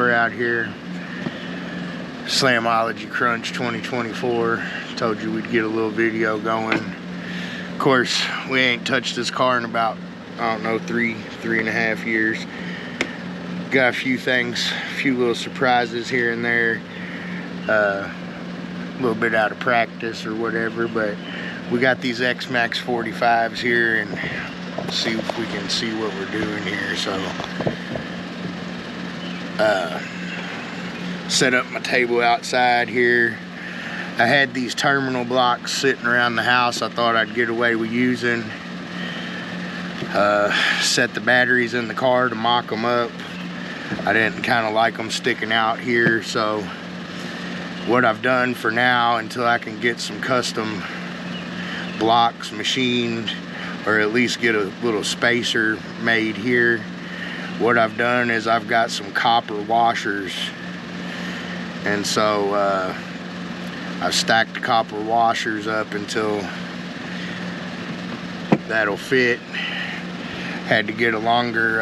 2024 out here. Slamology Crunch 2024. Told you we'd get a little video going. Of course, we ain't touched this car in about, I don't know, three and a half years. Got a few things, a few little surprises here and there. A little bit out of practice or whatever, but we got these XMax45s here, and see if we can see what we're doing here. So set up my table outside here. I had these terminal blocks sitting around the house I thought I'd get away with using. Set the batteries in the car to mock them up. I didn't kind of like them sticking out here, so what I've done for now, until I can get some custom blocks machined, or at least get a little spacer made here, what I've done is I've got some copper washers, and so I've stacked the copper washers up until that'll fit. Had to get a longer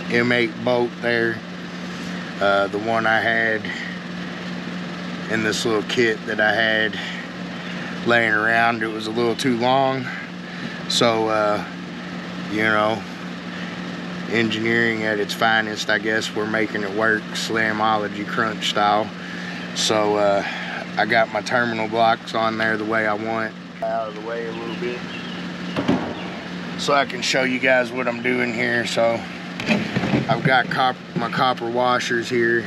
M8 bolt there. The one I had in this little kit that I had laying around, it was a little too long. So you know, engineering at its finest, I guess. We're making it work Slamology Crunch style. So I got my terminal blocks on there the way I want. Out of the way a little bit so I can show you guys what I'm doing here. So I've got my copper washers here,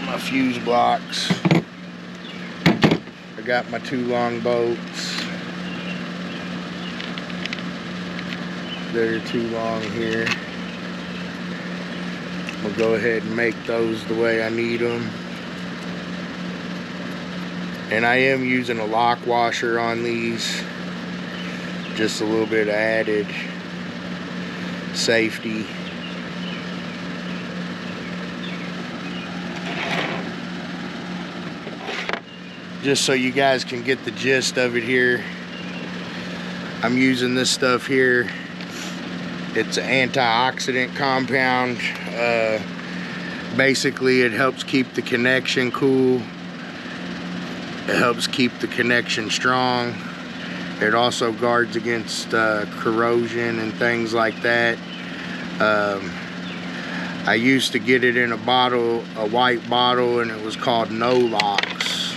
my fuse blocks. I got my two long bolts. They're too long here. We'll go ahead and make those the way I need them. And I am using a lock washer on these, just a little bit of added safety. Just so you guys can get the gist of it here, I'm using this stuff here. It's an antioxidant compound. Basically, it helps keep the connection cool. It helps keep the connection strong. It also guards against corrosion and things like that. I used to get it in a bottle, a white bottle, and it was called No Locks.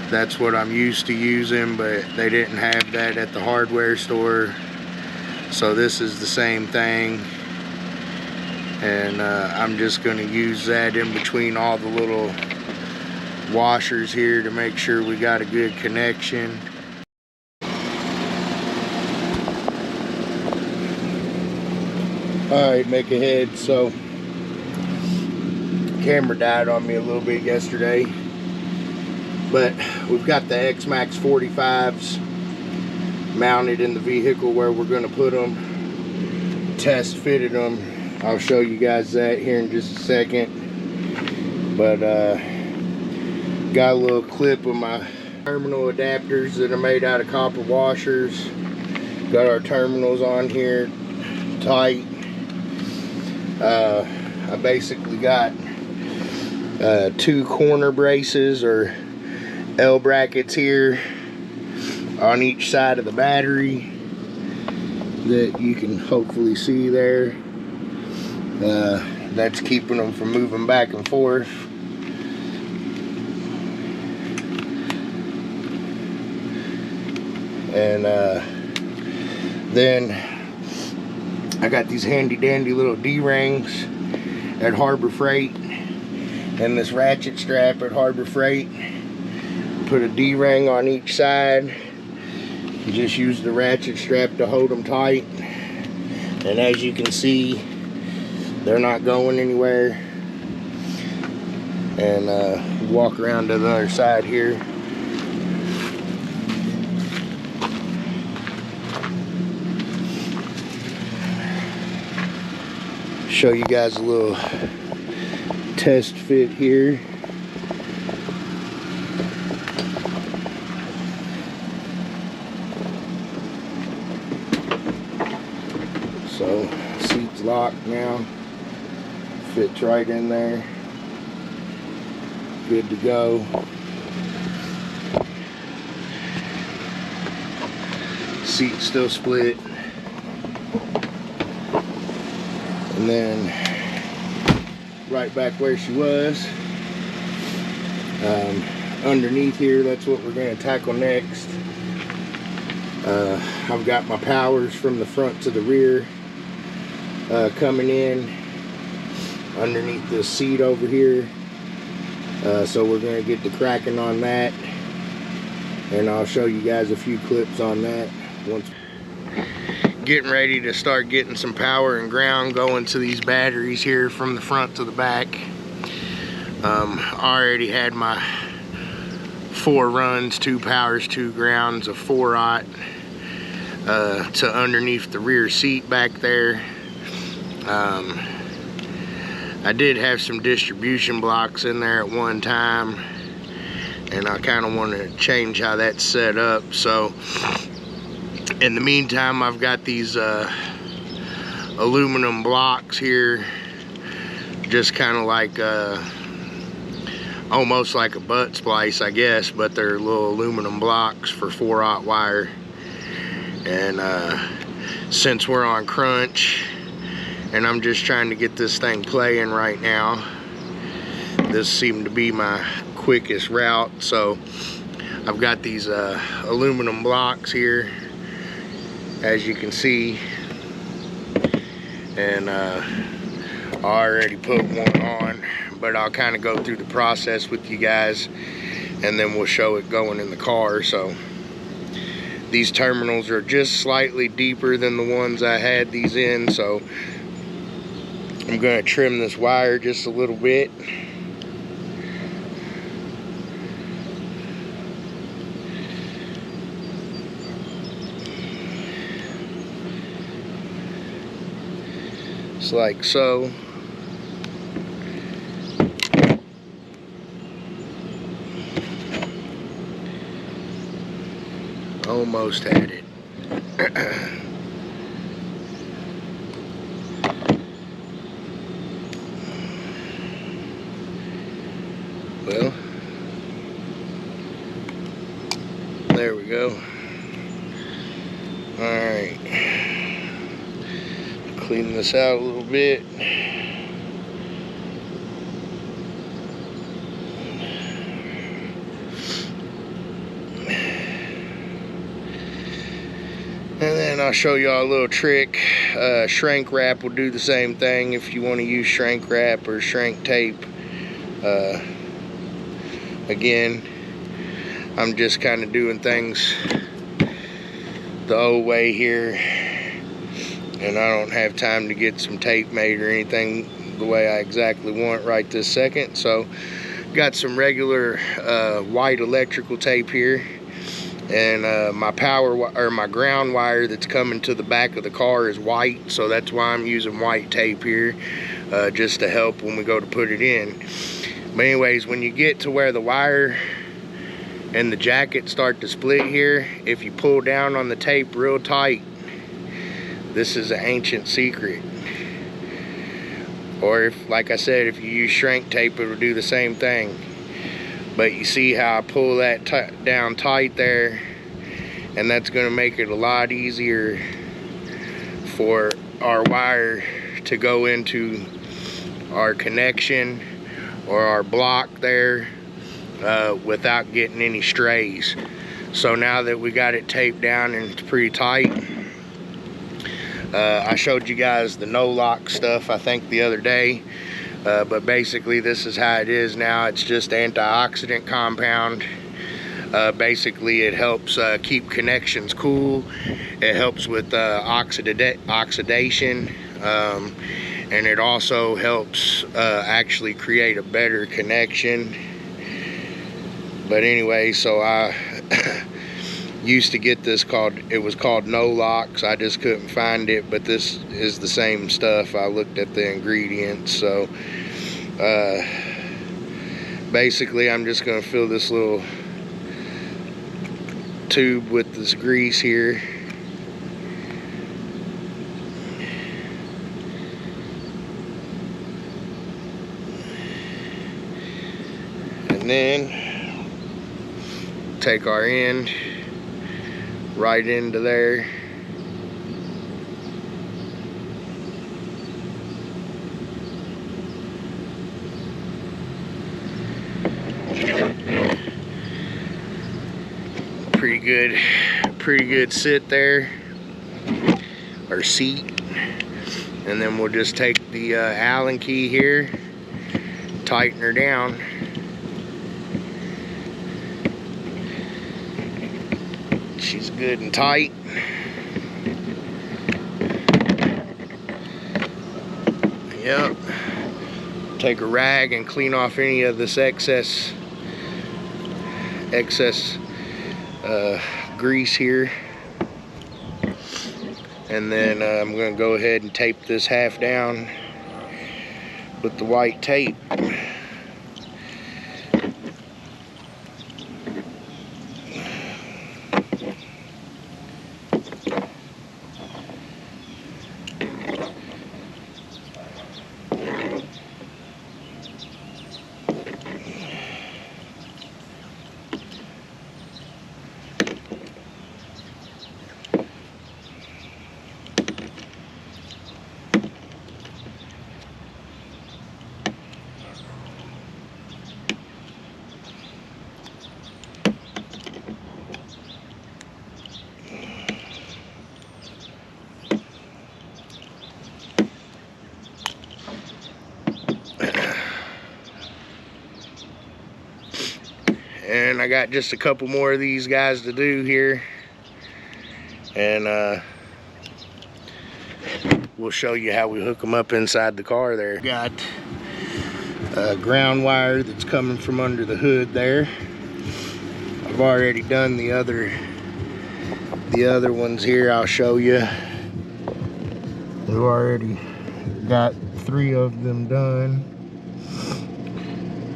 That's what I'm used to using, but they didn't have that at the hardware store. So this is the same thing. And I'm just gonna use that in between all the little washers here to make sure we got a good connection. Alright, make ahead. So camera died on me a little bit yesterday, but we've got the XMax45s mounted in the vehicle where we're going to put them. Test fitted them. I'll show you guys that here in just a second. But got a little clip of my terminal adapters that are made out of copper washers. Got our terminals on here tight. I basically got two corner braces or L brackets here on each side of the battery that you can hopefully see there. That's keeping them from moving back and forth. And then I got these handy dandy little D-rings at Harbor Freight and this ratchet strap at Harbor Freight. Put a D-ring on each side. You just use the ratchet strap to hold them tight. And as you can see, they're not going anywhere. And walk around to the other side here. Show you guys a little test fit here. So seats locked now. Fits right in there. Good to go. Seat still split. And then right back where she was. Underneath here, that's what we're going to tackle next. I've got my powers from the front to the rear coming in underneath this seat over here. So we're going to get to cracking on that, and I'll show you guys a few clips on that. Getting ready to start getting some power and ground going to these batteries here from the front to the back. I already had my 4 runs, 2 powers, 2 grounds of 4/0 to underneath the rear seat back there. I did have some distribution blocks in there at one time, and I kind of want to change how that's set up. So in the meantime, I've got these aluminum blocks here, just kind of like almost like a butt splice, I guess, but they're little aluminum blocks for 4/0 wire. And since we're on crunch and I'm just trying to get this thing playing right now, this seemed to be my quickest route. So I've got these aluminum blocks here, as you can see, and I already put one on, but I'll kind of go through the process with you guys, and then we'll show it going in the car. So these terminals are just slightly deeper than the ones I had these in, so I'm going to trim this wire just a little bit. Just like so. Almost had it. Well, there we go. All right, clean this out a little bit. And then I'll show y'all a little trick. Shrink wrap will do the same thing if you want to use shrink wrap or shrink tape. Again, I'm just kind of doing things the old way here, and I don't have time to get some tape made or anything the way I exactly want right this second. So got some regular white electrical tape here, and my power or my ground wire that's coming to the back of the car is white, so that's why I'm using white tape here, just to help when we go to put it in. But anyways, when you get to where the wire and the jacket start to split here, if you pull down on the tape real tight, this is an ancient secret. Or if, like I said, if you use shrink tape, it'll do the same thing. But you see how I pull that down tight there, and that's going to make it a lot easier for our wire to go into our connection or our block there without getting any strays. So now that we got it taped down and it's pretty tight, I showed you guys the no lock stuff I think the other day, but basically this is how it is now. It's just antioxidant compound. Basically it helps keep connections cool. It helps with oxidation, and it also helps actually create a better connection. But anyway, so I used to get this it was called No Locks. I just couldn't find it, but this is the same stuff. I looked at the ingredients. So basically I'm just going to fill this little tube with this grease here. And then take our end right into there. Pretty good sit there, or seat. And then we'll just take the Allen key here, tighten her down. She's good and tight. Yep. Take a rag and clean off any of this excess grease here. And then I'm going to go ahead and tape this half down with the white tape. And I got just a couple more of these guys to do here, and we'll show you how we hook them up inside the car there. Got a ground wire that's coming from under the hood there. I've already done the other ones here. I'll show you. We've already got 3 of them done.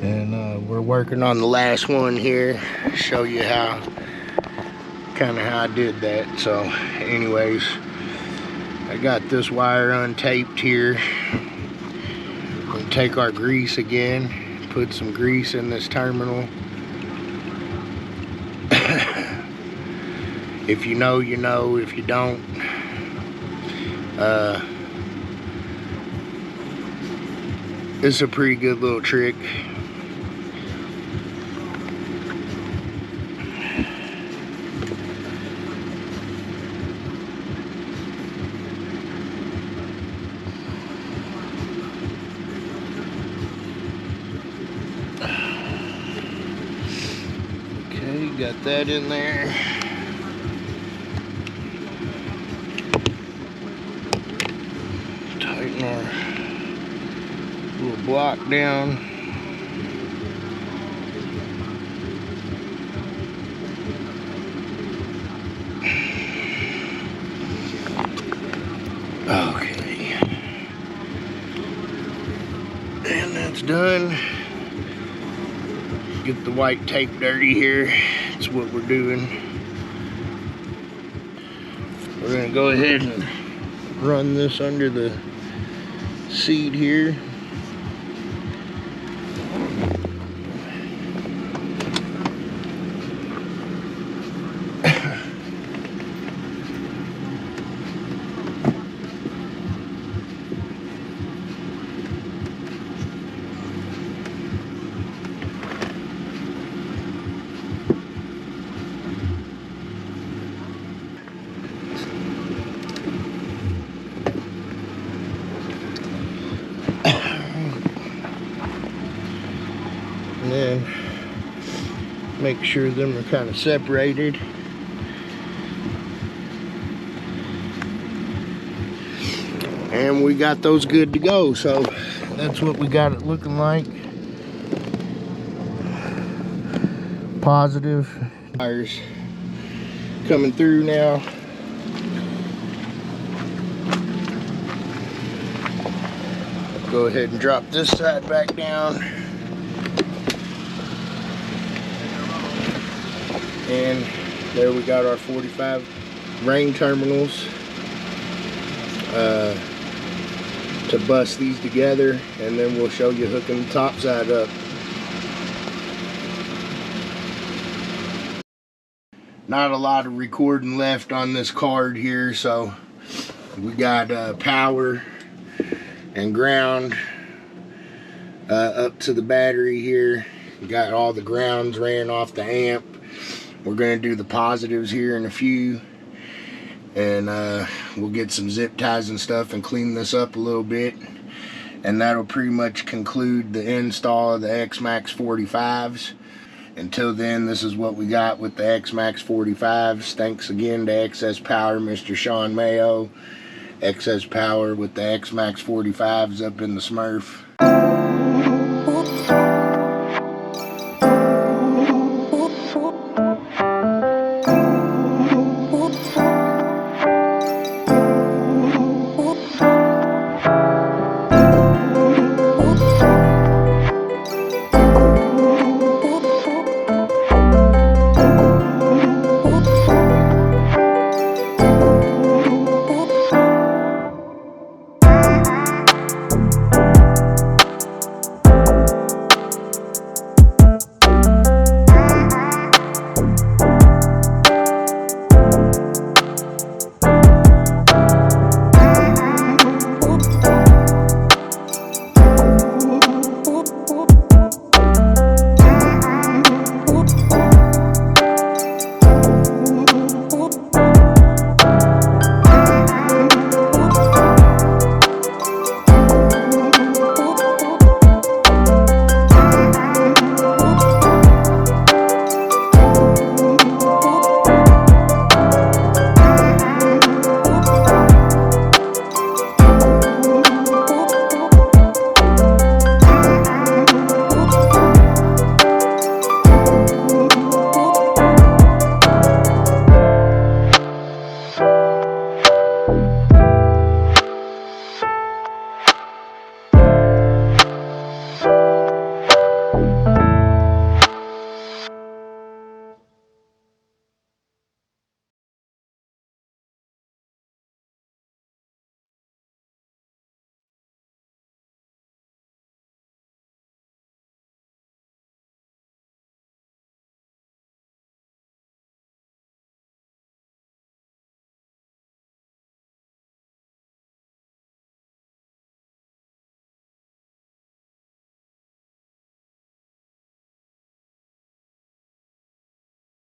And we're working on the last one here. Show you how I did that. So anyways, I got this wire untaped here. We're gonna take our grease again, put some grease in this terminal. If you know, you know. If you don't, it's a pretty good little trick. Okay, got that in there. Tighten our little block down. Okay. And that's done. Get the white tape dirty here. That's what we're doing. We're gonna go ahead and run this under the seat here. And then make sure them are kind of separated. And we got those good to go. So that's what we got it looking like. Positive. Wires coming through now. Go ahead and drop this side back down. And there we got our 45 ring terminals to bust these together, and then we'll show you hooking the top side up. not a lot of recording left on this card here, so we got power and ground up to the battery here. We got all the grounds ran off the amp. We're going to do the positives here in a few, and we'll get some zip ties and stuff and clean this up a little bit, and that'll pretty much conclude the install of the XMax45s. Until then, this is what we got with the XMax45s. Thanks again to Excess Power, Mr. Sean Mayo. Excess Power with the XMax45s up in the Smurf.